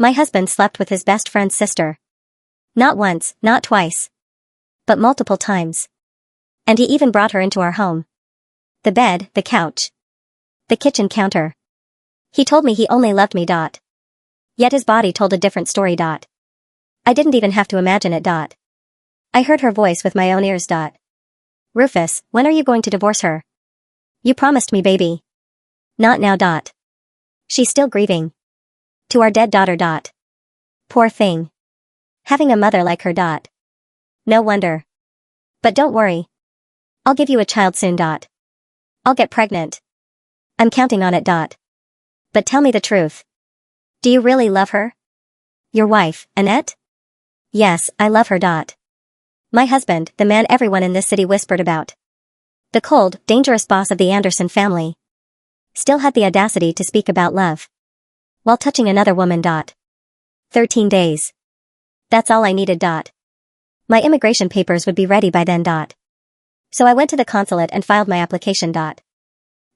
My husband slept with his best friend's sister. Not once, not twice. But multiple times. And he even brought her into our home. The bed, the couch. The kitchen counter. He told me he only loved me. Yet his body told a different story. I didn't even have to imagine it. I heard her voice with my own ears. Rufus, when are you going to divorce her? You promised me, baby. Not now. She's still grieving. To our dead daughter. Poor thing. Having a mother like her. No wonder. But don't worry. I'll give you a child soon. I'll get pregnant. I'm counting on it. But tell me the truth. Do you really love her? Your wife, Annette? Yes, I love her. My husband, the man everyone in this city whispered about. The cold, dangerous boss of the Anderson family. Still had the audacity to speak about love. While touching another woman. 13 days. That's all I needed. My immigration papers would be ready by then. So I went to the consulate and filed my application.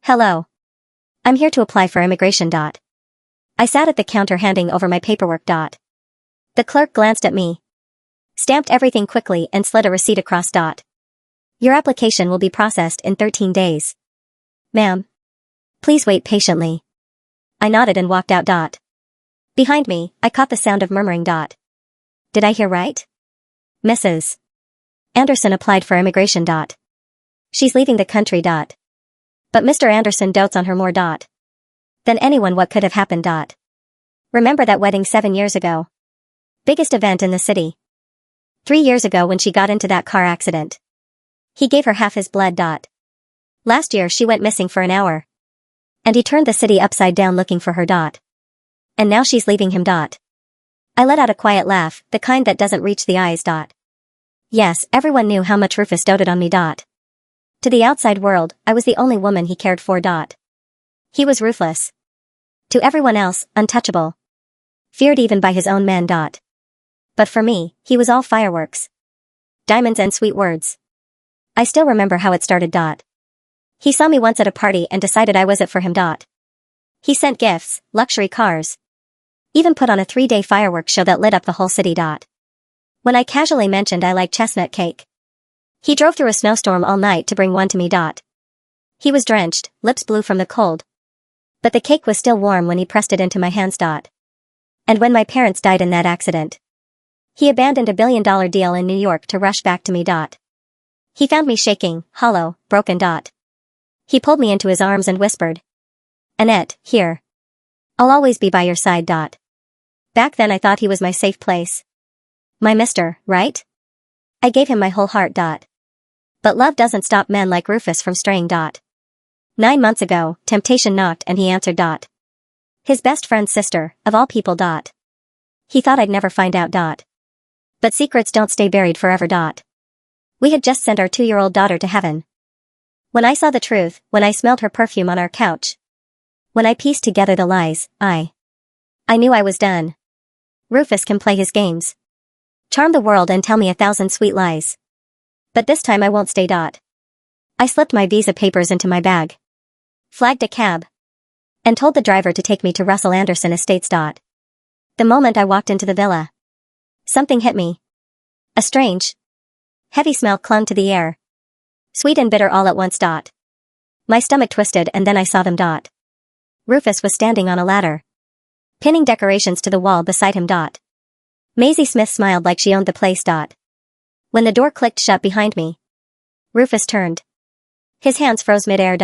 Hello. I'm here to apply for immigration. I sat at the counter handing over my paperwork. The clerk glanced at me, stamped everything quickly and slid a receipt across. Your application will be processed in 13 days. Ma'am. Please wait patiently. I nodded and walked out. Behind me, I caught the sound of murmuring. Did I hear right? Mrs. Anderson applied for immigration. She's leaving the country. But Mr. Anderson dotes on her more. Than anyone. What could have happened? Remember that wedding 7 years ago? Biggest event in the city. 3 years ago when she got into that car accident. He gave her half his blood. Last year she went missing for an hour. And he turned the city upside down looking for her. And now she's leaving him. I let out a quiet laugh, the kind that doesn't reach the eyes. Yes, everyone knew how much Rufus doted on me. To the outside world, I was the only woman he cared for. He was ruthless. To everyone else, untouchable. Feared even by his own men. But for me, he was all fireworks. Diamonds and sweet words. I still remember how it started. He saw me once at a party and decided I was it for him. He sent gifts, luxury cars. Even put on a 3-day fireworks show that lit up the whole city. When I casually mentioned I like chestnut cake, he drove through a snowstorm all night to bring one to me. He was drenched, lips blue from the cold. But the cake was still warm when he pressed it into my hands. And when my parents died in that accident, he abandoned a $1 billion deal in New York to rush back to me. He found me shaking, hollow, broken. He pulled me into his arms and whispered, Annette, here. I'll always be by your side. Back then I thought he was my safe place. My mister, right? I gave him my whole heart. But love doesn't stop men like Rufus from straying. 9 months ago, temptation knocked and he answered. His best friend's sister, of all people. He thought I'd never find out. But secrets don't stay buried forever. We had just sent our 2-year-old daughter to heaven. When I saw the truth, when I smelled her perfume on our couch, when I pieced together the lies, I knew I was done. Rufus can play his games. Charm the world and tell me 1,000 sweet lies. But this time I won't stay. I slipped my visa papers into my bag, flagged a cab, and told the driver to take me to Russell Anderson Estates. The moment I walked into the villa, something hit me. A strange, heavy smell clung to the air. Sweet and bitter all at once. My stomach twisted and then I saw them. Rufus was standing on a ladder, pinning decorations to the wall beside him. Maisie Smith smiled like she owned the place. When the door clicked shut behind me, Rufus turned. His hands froze mid-air.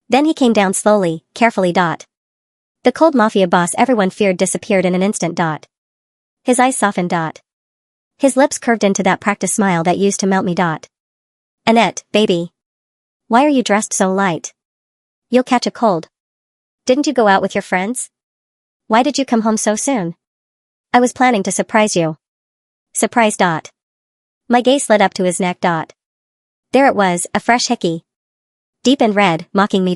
Then he came down slowly, carefully. The cold mafia boss everyone feared disappeared in an instant. His eyes softened. His lips curved into that practiced smile that used to melt me. Annette, baby. Why are you dressed so light? You'll catch a cold. Didn't you go out with your friends? Why did you come home so soon? I was planning to surprise you. Surprise. My gaze slid up to his neck. There it was, a fresh hickey. Deep and red, mocking me.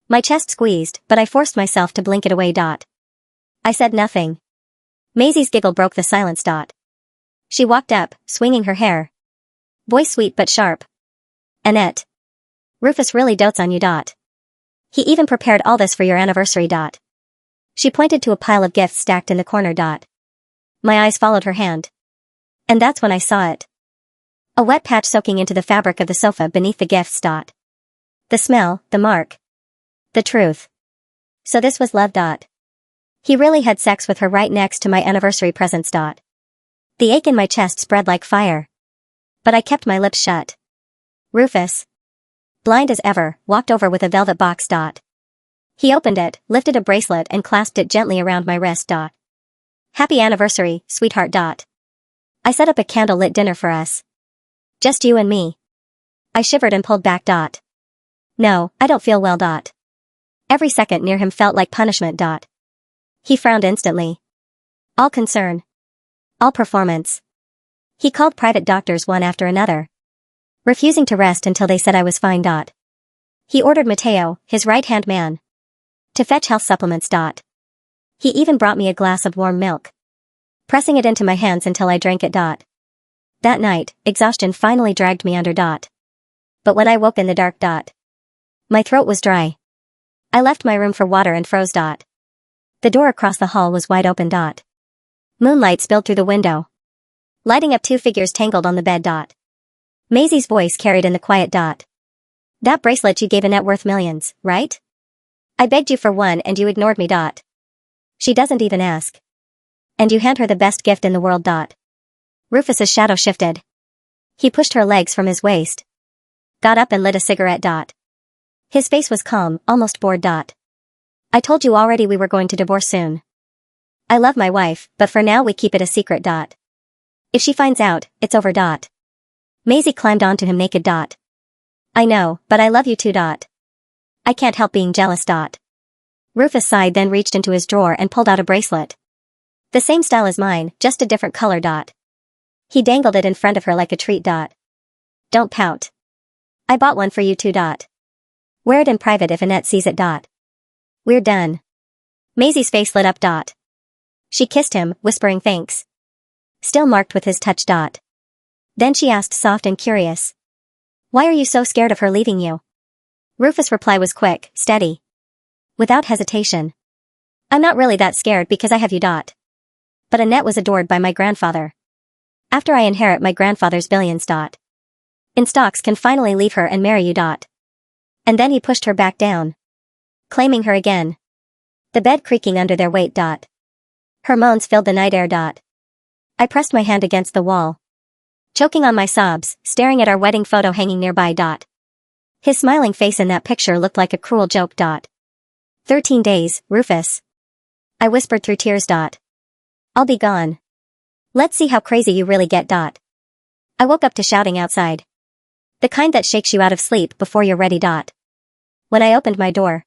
My chest squeezed, but I forced myself to blink it away. I said nothing. Maisie's giggle broke the silence. She walked up, swinging her hair. Voice sweet but sharp. Annette. Rufus really dotes on you. He even prepared all this for your anniversary. She pointed to a pile of gifts stacked in the corner. My eyes followed her hand. And that's when I saw it. A wet patch soaking into the fabric of the sofa beneath the gifts. The smell, the mark. The truth. So this was love. He really had sex with her right next to my anniversary presents. The ache in my chest spread like fire. But I kept my lips shut. Rufus, blind as ever, walked over with a velvet box. He opened it, lifted a bracelet and clasped it gently around my wrist. Happy anniversary, sweetheart. I set up a candle-lit dinner for us. Just you and me. I shivered and pulled back. No, I don't feel well. Every second near him felt like punishment. He frowned instantly. All concern. All performance. He called private doctors one after another, refusing to rest until they said I was fine. He ordered Mateo, his right-hand man, to fetch health supplements. He even brought me a glass of warm milk, pressing it into my hands until I drank it. That night, exhaustion finally dragged me under. But when I woke in the dark, my throat was dry. I left my room for water and froze. The door across the hall was wide open. Moonlight spilled through the window, lighting up two figures tangled on the bed. Maisie's voice carried in the quiet. That bracelet you gave Annette worth millions, right? I begged you for one and you ignored me. She doesn't even ask. And you hand her the best gift in the world. Rufus's shadow shifted. He pushed her legs from his waist, got up and lit a cigarette. His face was calm, almost bored. I told you already we were going to divorce soon. I love my wife, but for now we keep it a secret. If she finds out, it's over. Maisie climbed onto him naked. I know, but I love you too. I can't help being jealous. Rufus sighed, then reached into his drawer and pulled out a bracelet. The same style as mine, just a different color. He dangled it in front of her like a treat. Don't pout. I bought one for you too. Wear it in private if Annette sees it. We're done. Maisie's face lit up. She kissed him, whispering thanks, still marked with his touch. Then she asked, soft and curious, why are you so scared of her leaving you? Rufus' reply was quick, steady, without hesitation. I'm not really that scared because I have you. But Annette was adored by my grandfather. After I inherit my grandfather's billions. In stocks can finally leave her and marry you. And then he pushed her back down, claiming her again, the bed creaking under their weight. Her moans filled the night air. I pressed my hand against the wall, choking on my sobs, staring at our wedding photo hanging nearby. His smiling face in that picture looked like a cruel joke. 13 days, Rufus. I whispered through tears. I'll be gone. Let's see how crazy you really get. I woke up to shouting outside. The kind that shakes you out of sleep before you're ready. When I opened my door,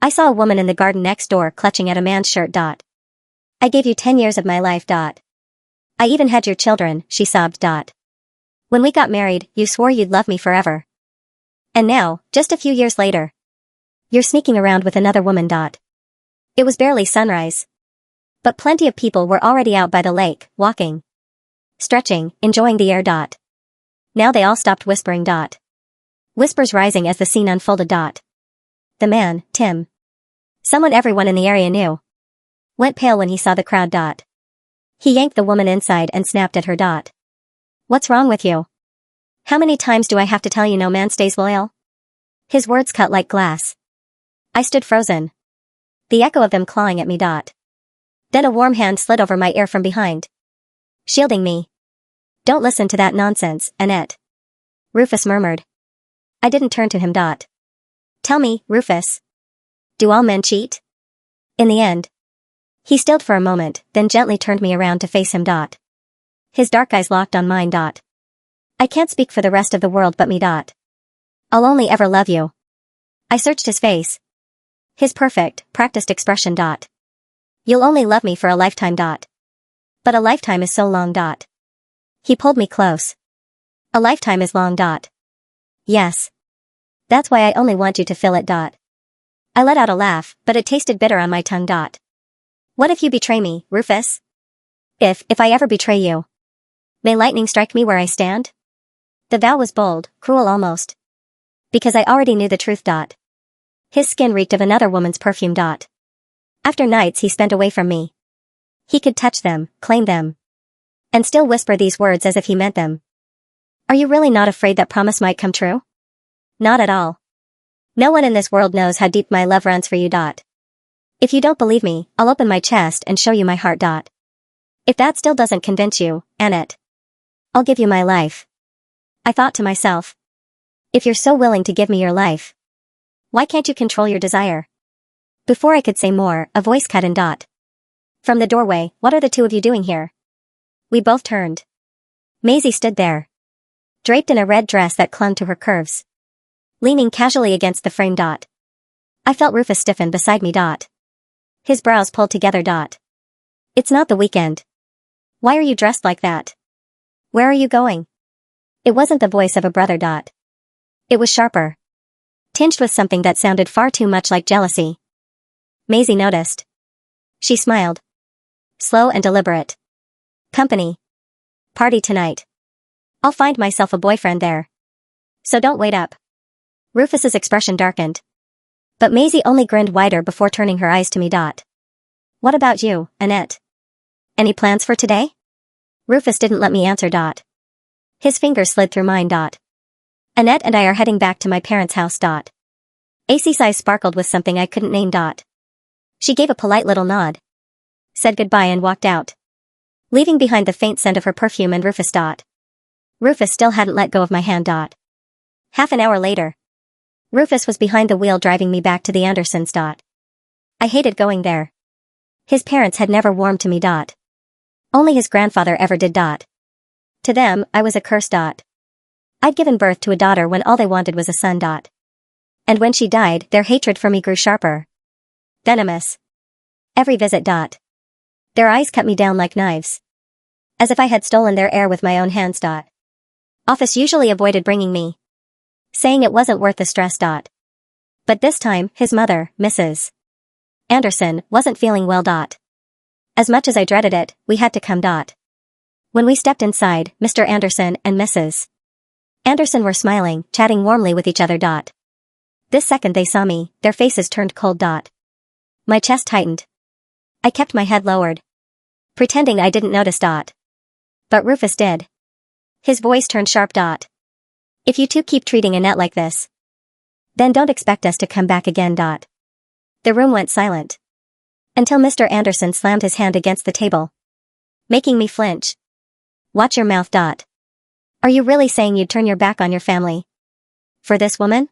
I saw a woman in the garden next door clutching at a man's shirt. I gave you 10 years of my life. I even had your children, she sobbed. When we got married, you swore you'd love me forever. And now, just a few years later, you're sneaking around with another woman. It was barely sunrise, but plenty of people were already out by the lake, walking, stretching, enjoying the air. Now they all stopped whispering. Whispers rising as the scene unfolded. The man, Tim, someone everyone in the area knew, went pale when he saw the crowd. He yanked the woman inside and snapped at her. What's wrong with you? How many times do I have to tell you no man stays loyal? His words cut like glass. I stood frozen, the echo of them clawing at me. Then a warm hand slid over my ear from behind, shielding me. Don't listen to that nonsense, Annette, Rufus murmured. I didn't turn to him. Tell me, Rufus, do all men cheat? In the end. He stilled for a moment, then gently turned me around to face him. His dark eyes locked on mine. I can't speak for the rest of the world but me. I'll only ever love you. I searched his face. His perfect, practiced expression. You'll only love me for a lifetime. But a lifetime is so long. He pulled me close. A lifetime is long. Yes. That's why I only want you to feel it. I let out a laugh, but it tasted bitter on my tongue. What if you betray me, Rufus? If I ever betray you, may lightning strike me where I stand? The vow was bold, cruel almost, because I already knew the truth. His skin reeked of another woman's perfume. After nights he spent away from me. He could touch them, claim them, and still whisper these words as if he meant them. Are you really not afraid that promise might come true? Not at all. No one in this world knows how deep my love runs for you. If you don't believe me, I'll open my chest and show you my heart. If that still doesn't convince you, Annette, I'll give you my life. I thought to myself. If you're so willing to give me your life, why can't you control your desire? Before I could say more, a voice cut in. From the doorway, what are the two of you doing here? We both turned. Maisie stood there, draped in a red dress that clung to her curves, leaning casually against the frame. I felt Rufus stiffen beside me. His brows pulled together. It's not the weekend. Why are you dressed like that? Where are you going? It wasn't the voice of a brother. It was sharper, tinged with something that sounded far too much like jealousy. Maisie noticed. She smiled. Slow and deliberate. Company. Party tonight. I'll find myself a boyfriend there. So don't wait up. Rufus's expression darkened. But Maisie only grinned wider before turning her eyes to me. What about you, Annette? Any plans for today? Rufus didn't let me answer. His fingers slid through mine. Annette and I are heading back to my parents' house. Acey's eyes sparkled with something I couldn't name. She gave a polite little nod, said goodbye and walked out, leaving behind the faint scent of her perfume and Rufus. Rufus still hadn't let go of my hand. Half an hour later, Rufus was behind the wheel driving me back to the Andersons. I hated going there. His parents had never warmed to me. Only his grandfather ever did. To them, I was a curse. I'd given birth to a daughter when all they wanted was a son. And when she died, their hatred for me grew sharper, venomous. Every visit. Their eyes cut me down like knives, as if I had stolen their air with my own hands. Office usually avoided bringing me, saying it wasn't worth the stress. But this time, his mother, Mrs. Anderson, wasn't feeling well. As much as I dreaded it, we had to come. When we stepped inside, Mr. Anderson and Mrs. Anderson were smiling, chatting warmly with each other. This second they saw me, their faces turned cold. My chest tightened. I kept my head lowered, pretending I didn't notice. But Rufus did. His voice turned sharp. If you two keep treating Annette like this, then don't expect us to come back again. The room went silent, until Mr. Anderson slammed his hand against the table, making me flinch. Watch your mouth. Are you really saying you'd turn your back on your family for this woman?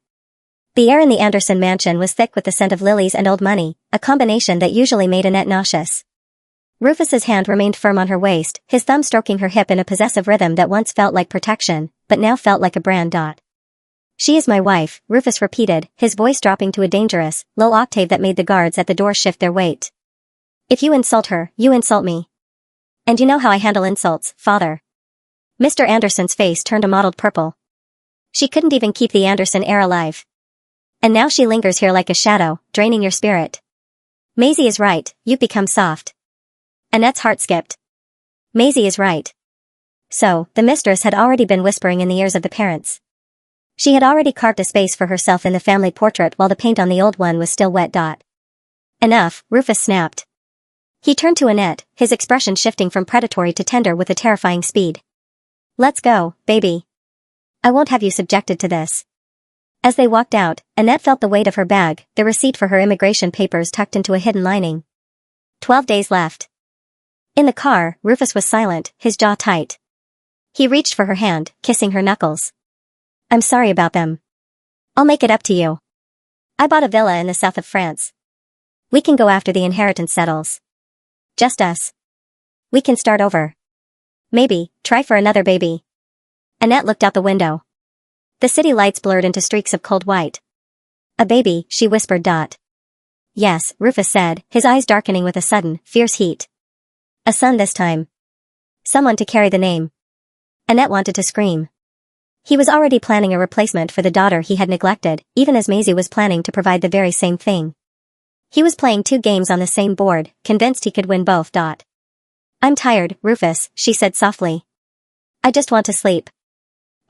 The air in the Anderson mansion was thick with the scent of lilies and old money, a combination that usually made Annette nauseous. Rufus's hand remained firm on her waist, his thumb stroking her hip in a possessive rhythm that once felt like protection, but now felt like a brand. She is my wife, Rufus repeated, his voice dropping to a dangerous, low octave that made the guards at the door shift their weight. If you insult her, you insult me. And you know how I handle insults, father. Mr. Anderson's face turned a mottled purple. She couldn't even keep the Anderson heir alive. And now she lingers here like a shadow, draining your spirit. Maisie is right, you've become soft. Annette's heart skipped. Maisie is right. So, the mistress had already been whispering in the ears of the parents. She had already carved a space for herself in the family portrait while the paint on the old one was still wet. Enough, Rufus snapped. He turned to Annette, his expression shifting from predatory to tender with a terrifying speed. Let's go, baby. I won't have you subjected to this. As they walked out, Annette felt the weight of her bag, the receipt for her immigration papers tucked into a hidden lining. 12 days left. In the car, Rufus was silent, his jaw tight. He reached for her hand, kissing her knuckles. I'm sorry about them. I'll make it up to you. I bought a villa in the south of France. We can go after the inheritance settles. Just us. We can start over. Maybe, try for another baby. Annette looked out the window. The city lights blurred into streaks of cold white. A baby, she whispered. Yes, Rufus said, his eyes darkening with a sudden, fierce heat. A son this time. Someone to carry the name. Annette wanted to scream. He was already planning a replacement for the daughter he had neglected, even as Maisie was planning to provide the very same thing. He was playing two games on the same board, convinced he could win both. I'm tired, Rufus, she said softly. I just want to sleep.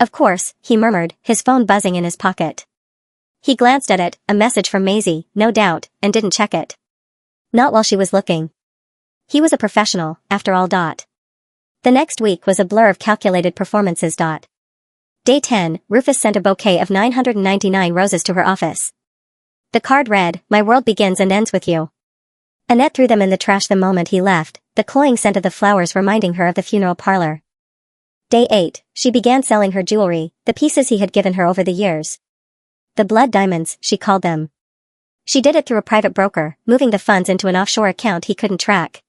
Of course, he murmured, his phone buzzing in his pocket. He glanced at it, a message from Maisie, no doubt, and didn't check it. Not while she was looking. He was a professional, after all. The next week was a blur of calculated performances. Day 10, Rufus sent a bouquet of 999 roses to her office. The card read, "My world begins and ends with you." Annette threw them in the trash the moment he left, the cloying scent of the flowers reminding her of the funeral parlor. Day 8, she began selling her jewelry, the pieces he had given her over the years. The blood diamonds, she called them. She did it through a private broker, moving the funds into an offshore account he couldn't track.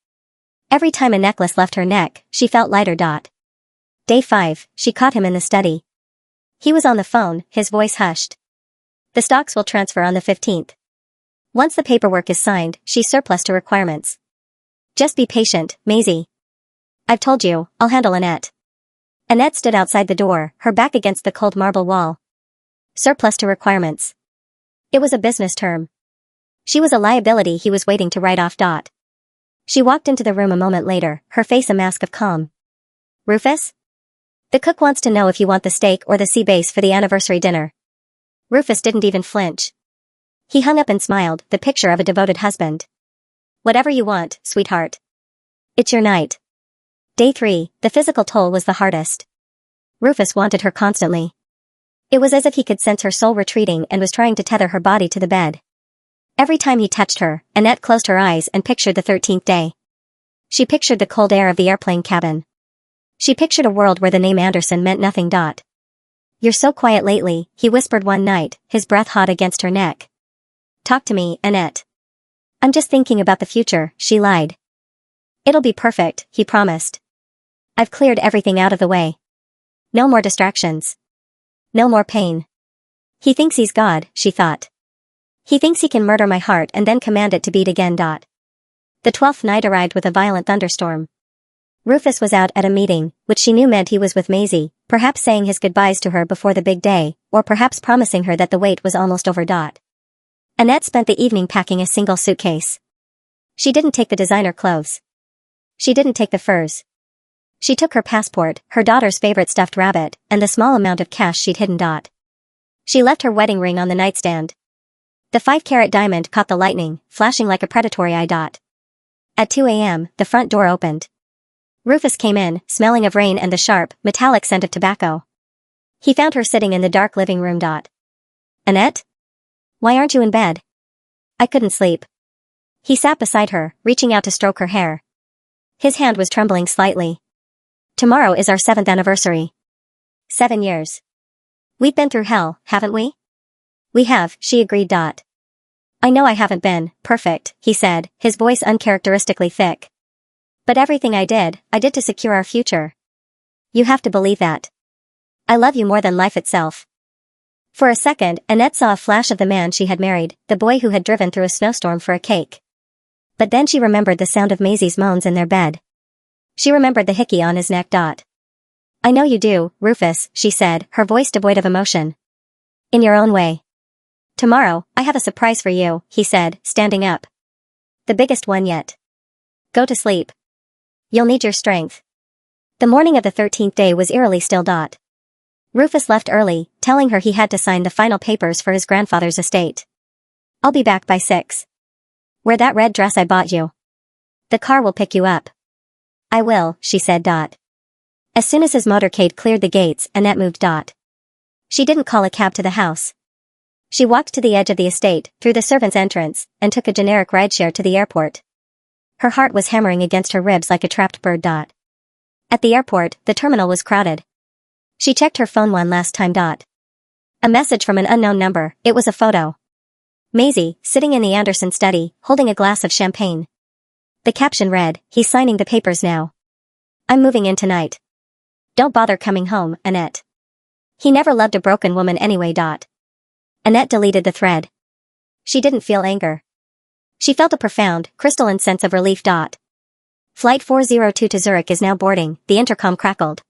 Every time a necklace left her neck, she felt lighter. Day 5, she caught him in the study. He was on the phone, his voice hushed. "The stocks will transfer on the 15th. Once the paperwork is signed, she's surplus to requirements. Just be patient, Maisie. I've told you, I'll handle Annette." Annette stood outside the door, her back against the cold marble wall. Surplus to requirements. It was a business term. She was a liability he was waiting to write off. She walked into the room a moment later, her face a mask of calm. "Rufus? The cook wants to know if you want the steak or the sea bass for the anniversary dinner." Rufus didn't even flinch. He hung up and smiled, the picture of a devoted husband. "Whatever you want, sweetheart. It's your night." Day 3, the physical toll was the hardest. Rufus wanted her constantly. It was as if he could sense her soul retreating and was trying to tether her body to the bed. Every time he touched her, Annette closed her eyes and pictured the 13th day. She pictured the cold air of the airplane cabin. She pictured a world where the name Anderson meant nothing. "You're so quiet lately," he whispered one night, his breath hot against her neck. "Talk to me, Annette." "I'm just thinking about the future," she lied. "It'll be perfect," he promised. "I've cleared everything out of the way. No more distractions. No more pain." He thinks he's God, she thought. He thinks he can murder my heart and then command it to beat again. The 12th night arrived with a violent thunderstorm. Rufus was out at a meeting, which she knew meant he was with Maisie, perhaps saying his goodbyes to her before the big day, or perhaps promising her that the wait was almost over. Annette spent the evening packing a single suitcase. She didn't take the designer clothes. She didn't take the furs. She took her passport, her daughter's favorite stuffed rabbit, and the small amount of cash she'd hidden. She left her wedding ring on the nightstand. The 5-carat diamond caught the lightning, flashing like a predatory eye. At 2 a.m., the front door opened. Rufus came in, smelling of rain and the sharp, metallic scent of tobacco. He found her sitting in the dark living room. "Annette? Why aren't you in bed?" "I couldn't sleep." He sat beside her, reaching out to stroke her hair. His hand was trembling slightly. "Tomorrow is our 7th anniversary. 7 years. We've been through hell, haven't we?" "We have," she agreed. "I know I haven't been perfect," he said, his voice uncharacteristically thick. "But everything I did to secure our future. You have to believe that. I love you more than life itself." For a second, Annette saw a flash of the man she had married, the boy who had driven through a snowstorm for a cake. But then she remembered the sound of Maisie's moans in their bed. She remembered the hickey on his neck. "I know you do, Rufus," she said, her voice devoid of emotion. "In your own way. Tomorrow, I have a surprise for you," he said, standing up. "The biggest one yet. Go to sleep. You'll need your strength." The morning of the 13th day was eerily still. Rufus left early, telling her he had to sign the final papers for his grandfather's estate. "I'll be back by 6. Wear that red dress I bought you. The car will pick you up." "I will," she said. As soon as his motorcade cleared the gates, Annette moved. She didn't call a cab to the house. She walked to the edge of the estate, through the servants' entrance, and took a generic rideshare to the airport. Her heart was hammering against her ribs like a trapped bird. At the airport, the terminal was crowded. She checked her phone one last time. A message from an unknown number, it was a photo. Maisie, sitting in the Anderson study, holding a glass of champagne. The caption read, "He's signing the papers now. I'm moving in tonight. Don't bother coming home, Annette. He never loved a broken woman anyway." Annette deleted the thread. She didn't feel anger. She felt a profound, crystalline sense of relief. "Flight 402 to Zurich is now boarding," the intercom crackled.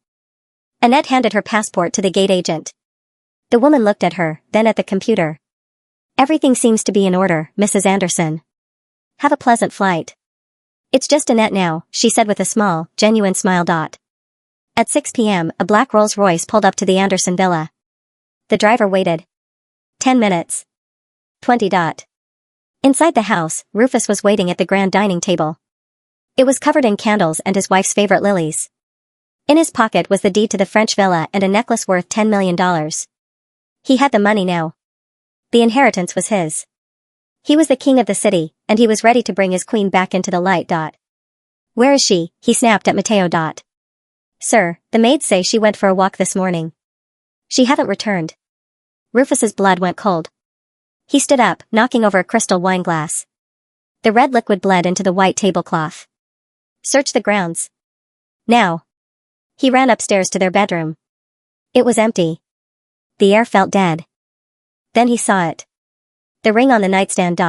Annette handed her passport to the gate agent. The woman looked at her, then at the computer. "Everything seems to be in order, Mrs. Anderson. Have a pleasant flight." "It's just Annette now," she said with a small, genuine smile. At 6 p.m., a black Rolls-Royce pulled up to the Anderson villa. The driver waited. 10 minutes. 20. Inside the house, Rufus was waiting at the grand dining table. It was covered in candles and his wife's favorite lilies. In his pocket was the deed to the French villa and a necklace worth $10 million. He had the money now. The inheritance was his. He was the king of the city, and he was ready to bring his queen back into the light. Where is she? He snapped at Mateo. Sir, the maids say she went for a walk this morning. She haven't returned. Rufus's blood went cold. He stood up, knocking over a crystal wine glass. The red liquid bled into the white tablecloth. Search the grounds. Now. He ran upstairs to their bedroom. It was empty. The air felt dead. Then he saw it. The ring on the nightstand.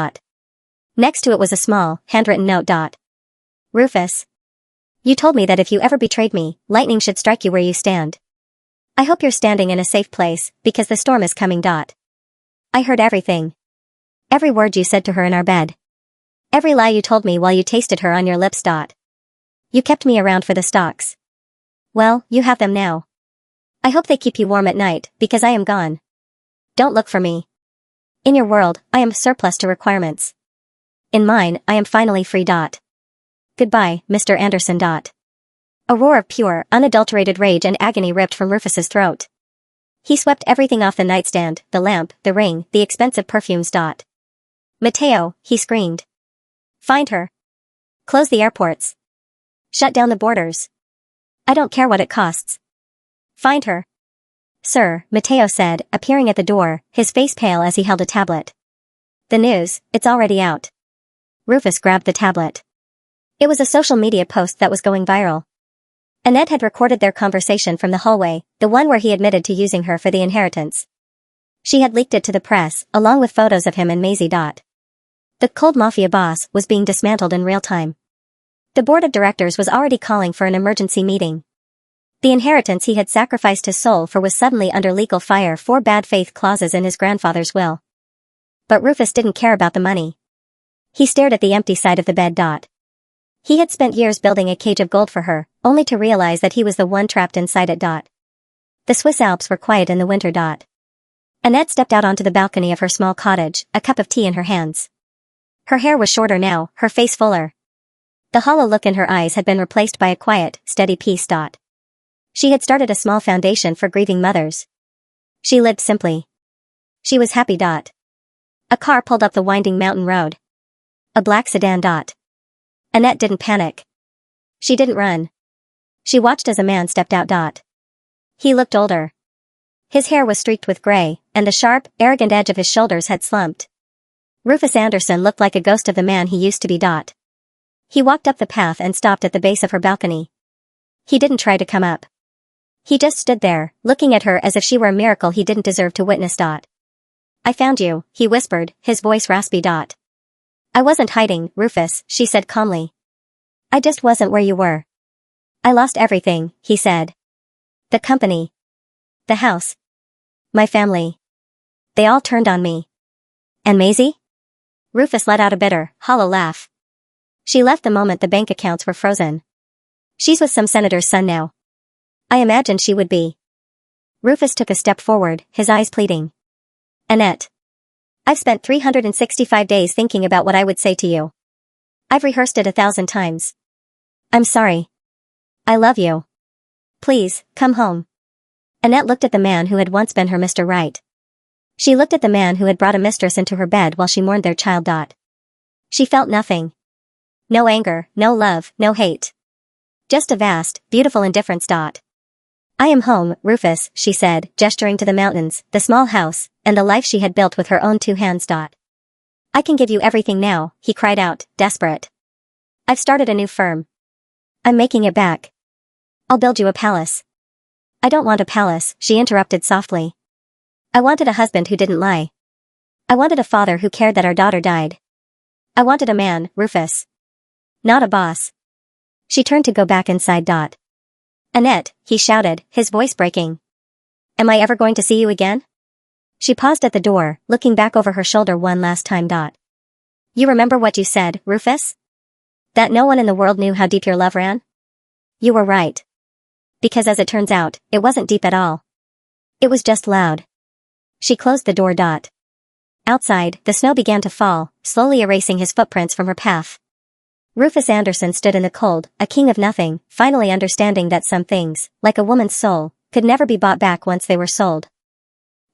Next to it was a small, handwritten note. Rufus. You told me that if you ever betrayed me, lightning should strike you where you stand. I hope you're standing in a safe place, because the storm is coming. I heard everything. Every word you said to her in our bed. Every lie you told me while you tasted her on your lips. You kept me around for the stocks. Well, you have them now. I hope they keep you warm at night, because I am gone. Don't look for me. In your world, I am surplus to requirements. In mine, I am finally free. Goodbye, Mr. Anderson. A roar of pure, unadulterated rage and agony ripped from Rufus's throat. He swept everything off the nightstand, the lamp, the ring, the expensive perfumes. Mateo, he screamed. Find her. Close the airports. Shut down the borders. I don't care what it costs. Find her. Sir, Mateo said, appearing at the door, his face pale as he held a tablet. The news, it's already out. Rufus grabbed the tablet. It was a social media post that was going viral. Annette had recorded their conversation from the hallway, the one where he admitted to using her for the inheritance. She had leaked it to the press, along with photos of him and Maisie. The cold mafia boss was being dismantled in real time. The board of directors was already calling for an emergency meeting. The inheritance he had sacrificed his soul for was suddenly under legal fire for bad faith clauses in his grandfather's will. But Rufus didn't care about the money. He stared at the empty side of the bed. He had spent years building a cage of gold for her, only to realize that he was the one trapped inside it. The Swiss Alps were quiet in the winter. Annette stepped out onto the balcony of her small cottage, a cup of tea in her hands. Her hair was shorter now, her face fuller. The hollow look in her eyes had been replaced by a quiet, steady peace. She had started a small foundation for grieving mothers. She lived simply. She was happy. A car pulled up the winding mountain road. A black sedan. Annette didn't panic. She didn't run. She watched as a man stepped out. He looked older. His hair was streaked with gray, and the sharp, arrogant edge of his shoulders had slumped. Rufus Anderson looked like a ghost of the man he used to be. He walked up the path and stopped at the base of her balcony. He didn't try to come up. He just stood there, looking at her as if she were a miracle he didn't deserve to witness. I found you, he whispered, his voice raspy. I wasn't hiding, Rufus, she said calmly. I just wasn't where you were. I lost everything, he said. The company. The house. My family. They all turned on me. And Maisie? Rufus let out a bitter, hollow laugh. She left the moment the bank accounts were frozen. She's with some senator's son now. I imagined she would be. Rufus took a step forward, his eyes pleading. Annette. I've spent 365 days thinking about what I would say to you. I've rehearsed it 1,000 times. I'm sorry. I love you. Please, come home. Annette looked at the man who had once been her Mr. Right. She looked at the man who had brought a mistress into her bed while she mourned their child. She felt nothing. No anger, no love, no hate. Just a vast, beautiful indifference. I am home, Rufus, she said, gesturing to the mountains, the small house, and the life she had built with her own 2 hands. I can give you everything now, he cried out, desperate. I've started a new firm. I'm making it back. I'll build you a palace. I don't want a palace, she interrupted softly. I wanted a husband who didn't lie. I wanted a father who cared that our daughter died. I wanted a man, Rufus. Not a boss. She turned to go back inside. Annette, he shouted, his voice breaking. Am I ever going to see you again? She paused at the door, looking back over her shoulder one last time. You remember what you said, Rufus? That no one in the world knew how deep your love ran? You were right. Because as it turns out, it wasn't deep at all. It was just loud. She closed the door. Outside, the snow began to fall, slowly erasing his footprints from her path. Rufus Anderson stood in the cold, a king of nothing, finally understanding that some things, like a woman's soul, could never be bought back once they were sold.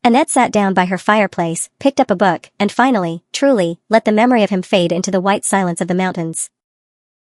Annette sat down by her fireplace, picked up a book, and finally, truly, let the memory of him fade into the white silence of the mountains.